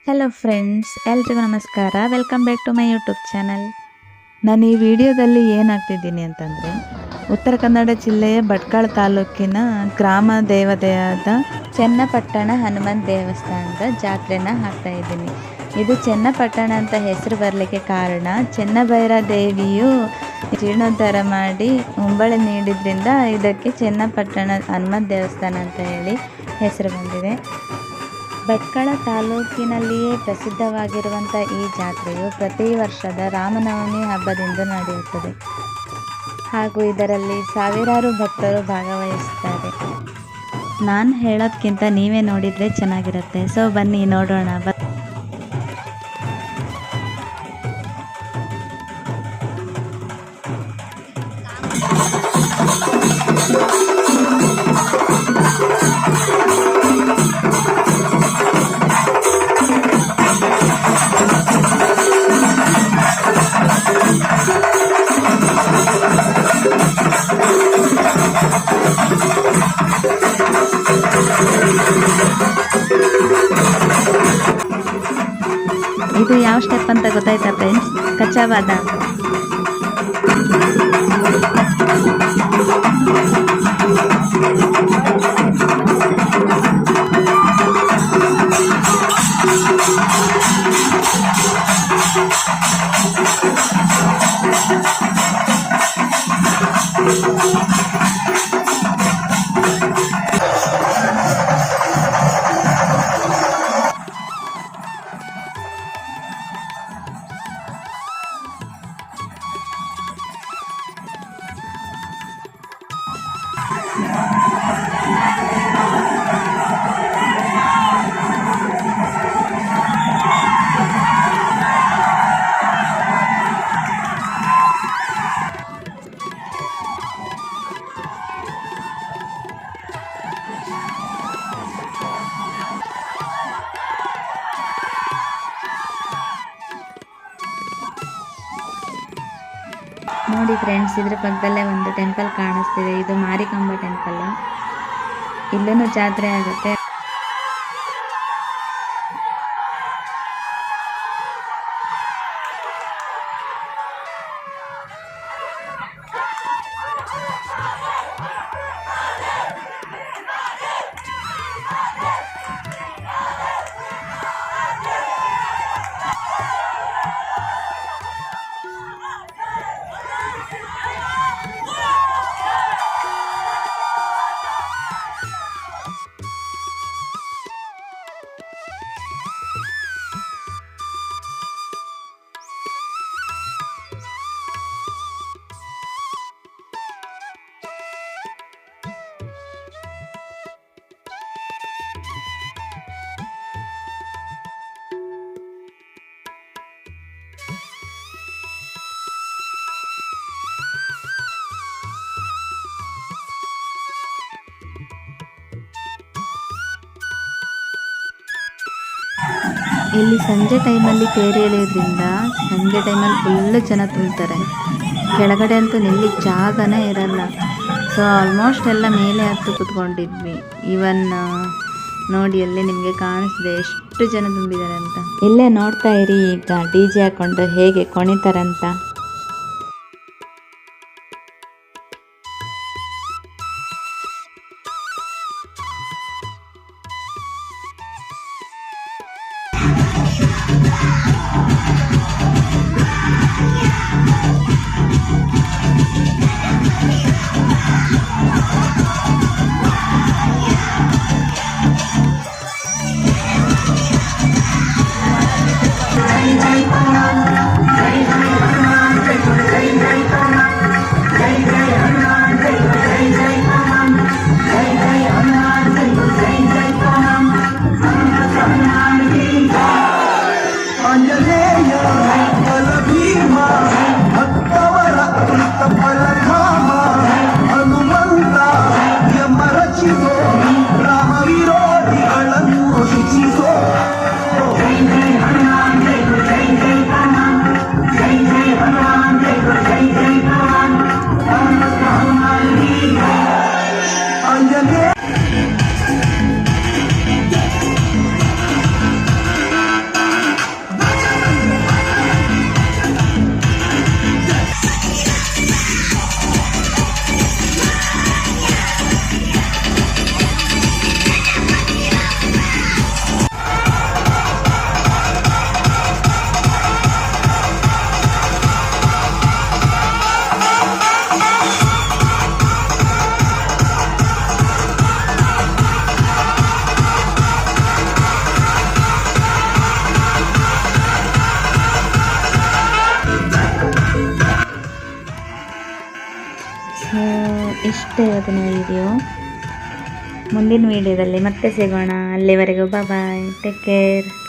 Hello friends, ಎಲ್ರಿಗೂ ನಮಸ್ಕಾರ. Welcome back to my YouTube channel. ನಾನು ಈ ವಿಡಿಯೋದಲ್ಲಿ ಏನಾಗ್ತಿದ್ದೀನಿ ಅಂತಂದರೆ, ಉತ್ತರ ಕನ್ನಡ ಜಿಲ್ಲೆಯ ಭಟ್ಕಳ ತಾಲೂಕಿನ ಗ್ರಾಮ ದೇವತೆಯಾದ ಚನ್ನಪಟ್ಟಣ ಹನುಮಂತ ದೇವಸ್ಥಾನದ ಜಾತ್ರೆನ ಹಾಕ್ತಾ ಇದ್ದೀನಿ. ಇದು ಚನ್ನಪಟ್ಟಣ ಅಂತ ಹೆಸರು ಬರಲಿಕ್ಕೆ ಕಾರಣ, ಚೆನ್ನಭೈರ ದೇವಿಯು ಜೀರ್ಣೋದ್ಧಾರ ಮಾಡಿ ಮುಂಬಳೆ ನೀಡಿದ್ರಿಂದ ಇದಕ್ಕೆ ಚನ್ನಪಟ್ಟಣ ಹನುಮಂತ ದೇವಸ್ಥಾನ ಅಂತ ಹೇಳಿ ಹೆಸರು ಬಂದಿದೆ. ಭಟ್ಕಳ ತಾಲೂಕಿನಲ್ಲಿಯೇ ಪ್ರಸಿದ್ಧವಾಗಿರುವಂಥ ಈ ಜಾತ್ರೆಯು ಪ್ರತಿ ವರ್ಷದ ರಾಮನವಮಿ ಹಬ್ಬದಿಂದ ನಡೆಯುತ್ತದೆ ಹಾಗೂ ಇದರಲ್ಲಿ ಸಾವಿರಾರು ಭಕ್ತರು ಭಾಗವಹಿಸುತ್ತಾರೆ. ನಾನು ಹೇಳೋದಕ್ಕಿಂತ ನೀವೇ ನೋಡಿದರೆ ಚೆನ್ನಾಗಿರುತ್ತೆ. ಸೊ ಬನ್ನಿ ನೋಡೋಣ. ಇದು ಯಾವ ಸ್ಟೆಪ್ ಅಂತ ಗೊತ್ತಾಯ್ತಾ ಫ್ರೆಂಡ್ಸ್? ಕಚ್ಚಾ ಬಾದಾಮ್. ನೋಡಿ ಫ್ರೆಂಡ್ಸ್, ಇದ್ರ ಪಕ್ಕದಲ್ಲೇ ಒಂದು ಟೆಂಪಲ್ ಕಾಣಿಸ್ತಿದೆ. ಇದು ಮಾರಿಕಾಂಬಾ ಟೆಂಪಲ್. ಇಲ್ಲೂ ಜಾತ್ರೆ ಆಗುತ್ತೆ. ಇಲ್ಲಿ ಸಂಜೆ ಟೈಮಲ್ಲಿ ತೇರು ಎಳೆಯೋದ್ರಿಂದ ಸಂಜೆ ಟೈಮಲ್ಲಿ ಫುಲ್ಲು ಜನ ತುಂಬ್ತಾರೆ. ಕೆಳಗಡೆ ಅಂತೂ ನಿಲ್ಲಿಕ್ಕೆ ಜಾಗನೇ ಇರಲ್ಲ. ಸೊ ಆಲ್ಮೋಸ್ಟ್ ಎಲ್ಲ ಮೇಲೆ ಹತ್ತು ಕೂತ್ಕೊಂಡಿದ್ವಿ. ಇವನ್ ನೋಡಿ ಅಲ್ಲಿ ನಿಮಗೆ ಕಾಣಿಸ್ದೆ ಎಷ್ಟು ಜನ ತುಂಬಿದ್ದಾರೆ ಅಂತ. ಇಲ್ಲೇ ನೋಡ್ತಾ ಇರಿ ಈಗ DJ ಹಾಕೊಂಡು ಹೇಗೆ ಕುಣಿತಾರಂತ. ಭಕ್ತವರ ಸೊ ಇಷ್ಟೇ ಇವತ್ತಿನ ವಿಡಿಯೋ. ಮುಂದಿನ ವಿಡಿಯೋದಲ್ಲಿ ಮತ್ತೆ ಸಿಗೋಣ. ಅಲ್ಲಿವರೆಗೂ ಬಾಯ್, ಟೇಕ್ ಕೇರ್.